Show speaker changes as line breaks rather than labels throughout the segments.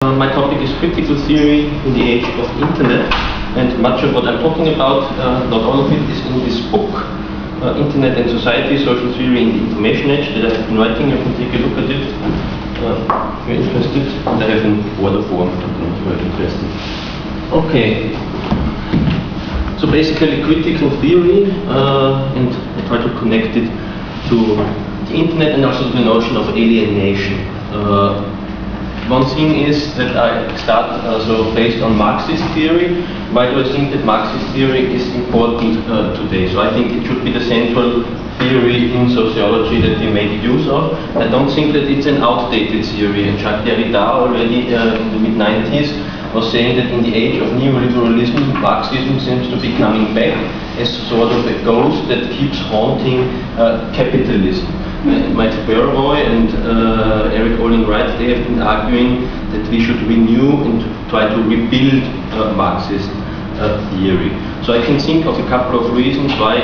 My topic is critical theory in the age of internet, and much of what I'm talking about, not all of it, is in this book, Internet and Society, Social Theory in the Information Age, that I have been writing. You can take a look at it if you're interested, and I have an order form if you're interested. Okay, so basically critical theory, and I try to connect it to the internet and also to the notion of alienation. One thing is that I start based on Marxist theory. Why do I think that Marxist theory is important today? So I think it should be the central theory in sociology that we make use of. I don't think that it's an outdated theory. And Jacques Derrida already in the mid-90s was saying that in the age of neoliberalism, Marxism seems to be coming back as sort of a ghost that keeps haunting capitalism. Mike Burroy and Eric Olin Wright, they have been arguing that we should renew and try to rebuild Marxist theory. So I can think of a couple of reasons why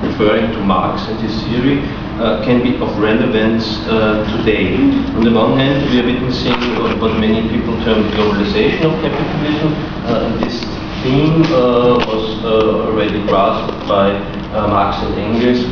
referring to Marx and his theory can be of relevance today. On the one hand, we are witnessing what many people term globalization of capitalism. And this theme was already grasped by Marx and Engels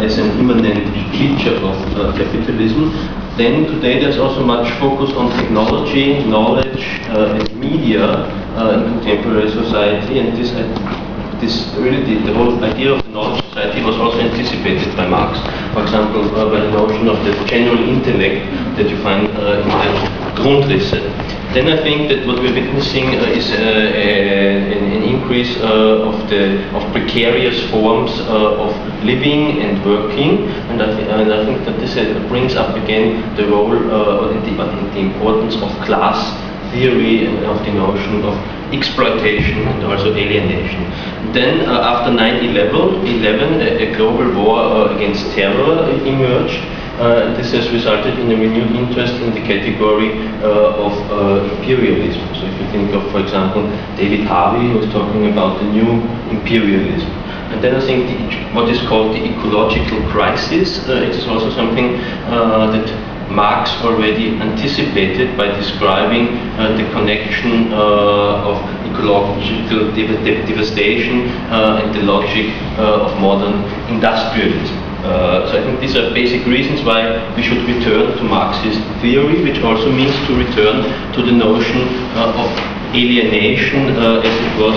as an immanent feature of capitalism. Then today there's also much focus on technology, knowledge, and media in contemporary society, and this really the whole idea of the knowledge society was also anticipated by Marx. For example, by the notion of the general intellect that you find in the Grundrisse. Then I think that what we're witnessing is an increase of precarious forms of living and working, and I think that this brings up again the role and the importance of class theory and of the notion of exploitation and also alienation. Then after 9/11, a global war against terror emerged. This has resulted in a renewed interest in the category of imperialism. So if you think of, for example, David Harvey, who is talking about the new imperialism. And then I think what is called the ecological crisis, it is also something that Marx already anticipated by describing the connection of ecological devastation and the logic of modern industrialism. So I think these are basic reasons why we should return to Marxist theory, which also means to return to the notion of alienation as it was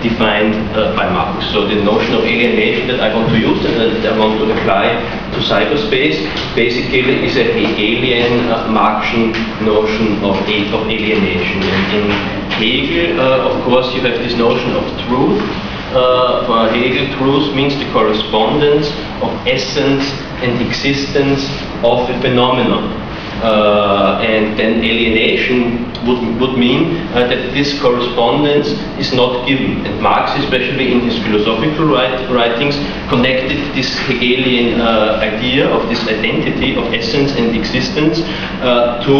defined by Marx. So the notion of alienation that I want to use and that I want to apply to cyberspace basically is a Hegelian Marxian notion of alienation. And in Hegel, of course, you have this notion of truth. For Hegel, truth means the correspondence of essence and existence of a phenomenon. And then alienation would mean that this correspondence is not given. And Marx, especially in his philosophical writings, connected this Hegelian idea of this identity of essence and existence to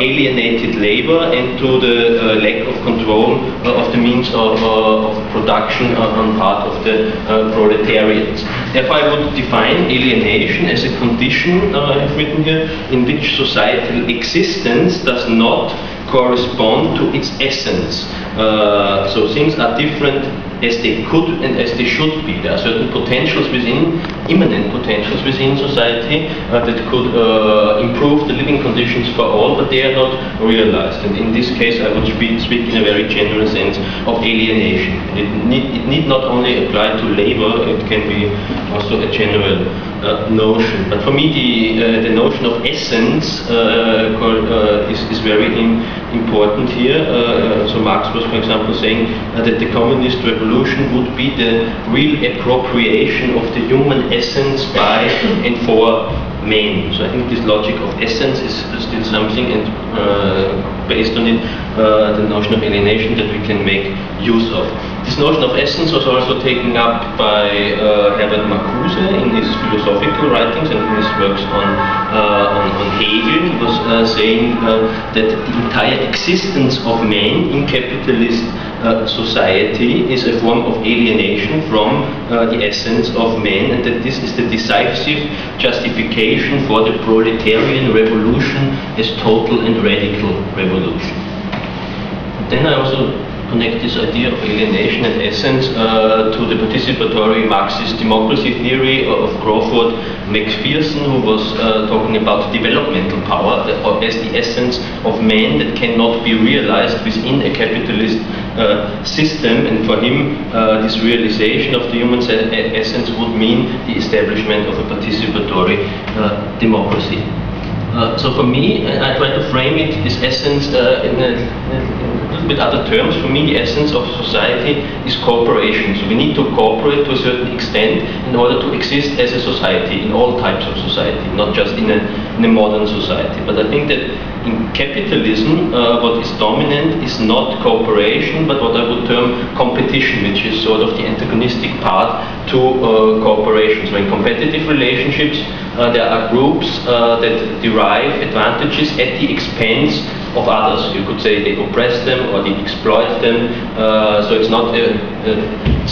alienated labor and to the lack of control of the means of production on part of the proletariat. Therefore, I would define alienation as a condition, I have written here, in which societal existence does not correspond to its essence. So things are different as they could and as they should be. There are certain potentials within, immanent potentials within society that could improve the living conditions for all, but they are not realized. And in this case, I would speak in a very general sense of alienation. It need not only apply to labor, it can be also a general notion. But for me, the notion of essence is very important here. So Marx was, for example, saying that the communist revolution would be the real appropriation of the human essence by and for men. So I think this logic of essence is still something, and based on it, the notion of alienation that we can make use of. This notion of essence was also taken up by Herbert Marcuse in his philosophical writings and in his works on Hegel. He was saying that the entire existence of man in capitalist society is a form of alienation from the essence of man, and that this is the decisive justification for the proletarian revolution as total and radical revolution. Then I also connect this idea of alienation and essence to the participatory Marxist democracy theory of Crawford McPherson, who was talking about developmental power as the essence of man that cannot be realized within a capitalist system, and for him this realization of the human essence would mean the establishment of a participatory democracy. So for me, I try to frame it, this essence, in a little bit other terms. For me, the essence of society is cooperation. So we need to cooperate to a certain extent in order to exist as a society, in all types of society, not just in a modern society. But I think that in capitalism, what is dominant is not cooperation, but what I would term competition, which is sort of the antagonistic part to cooperation. So in competitive relationships, there are groups that derive advantages at the expense of others. You could say they oppress them or they exploit them. So it's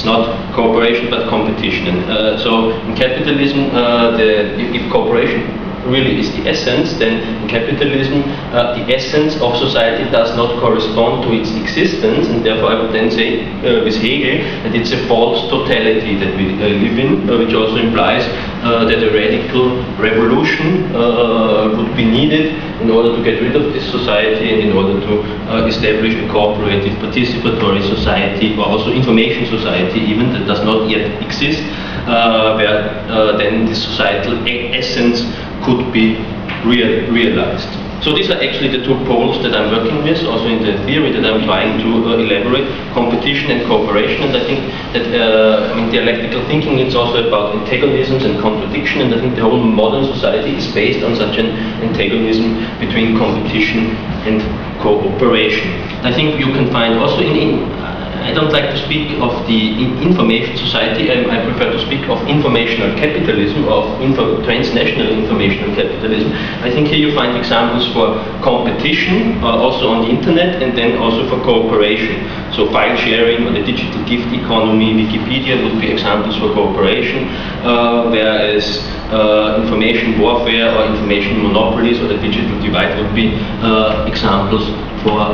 not cooperation but competition. And so in capitalism, if cooperation really is the essence, then in capitalism the essence of society does not correspond to its existence, and therefore I would then say with Hegel that it's a false totality that we live in, which also implies that a radical revolution would be needed in order to get rid of this society and in order to establish a cooperative, participatory society, or also information society even, that does not yet exist, where then the societal essence could be realized. So these are actually the two poles that I'm working with, also in the theory that I'm trying to elaborate, competition and cooperation. And I think that dialectical thinking is also about antagonisms and contradiction, and I think the whole modern society is based on such an antagonism between competition and cooperation. I think you can find also I don't like to speak of the information society. I prefer to speak of informational capitalism, of transnational informational capitalism. I think here you find examples for competition, also on the internet, and then also for cooperation. So file sharing or the digital gift economy, Wikipedia would be examples for cooperation, whereas information warfare or information monopolies or the digital divide would be examples for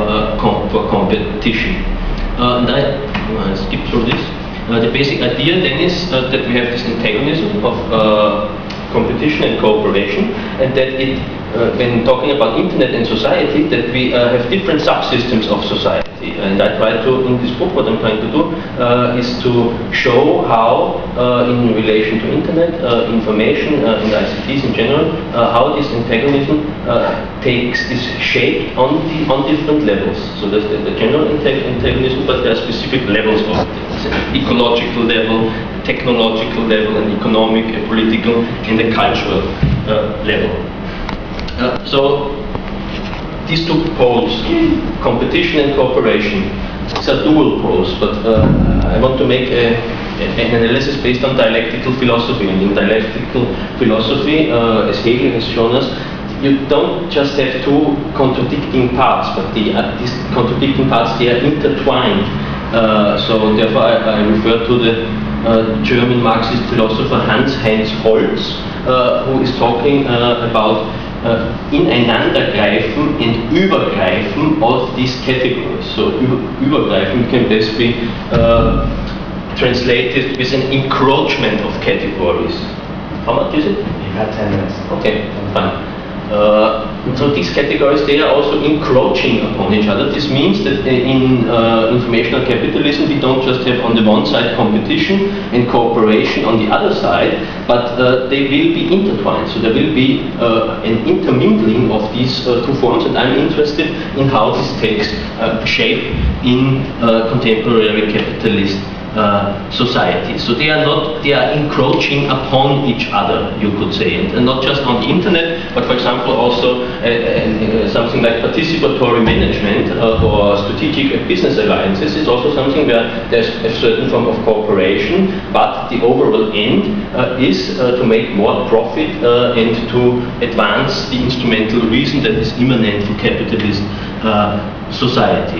competition. And I skip through this. The basic idea then is that we have this antagonism of competition and cooperation, and that when talking about internet and society, that we have different subsystems of society. And I try to, in this book, what I'm trying to do is to show how, in relation to internet, information, and ICTs in general, how this antagonism is shaped on different levels. So there's the general antagonism, but there are specific levels of it. Ecological level, technological level, and economic, political, and the cultural level. So these two poles, competition and cooperation, these are dual poles, but I want to make an analysis based on dialectical philosophy. And in dialectical philosophy, as Hegel has shown us, you don't just have two contradicting parts, but these contradicting parts, they are intertwined. So therefore I refer to the German Marxist philosopher Hans Holz, who is talking about Ineinandergreifen and Übergreifen of these categories. So Übergreifen can best be translated with an encroachment of categories. How much is it?
You have 10 minutes.
Okay, fine. So these categories, they are also encroaching upon each other. This means that in informational capitalism we don't just have on the one side competition and cooperation on the other side, but they will be intertwined. So there will be an intermingling of these two forms, and I'm interested in how this takes shape in contemporary capitalist society. So they are encroaching upon each other, you could say, and not just on the internet, but for example also something like participatory management or strategic business alliances is also something where there's a certain form of cooperation, but the overall end is to make more profit and to advance the instrumental reason that is immanent to capitalist society.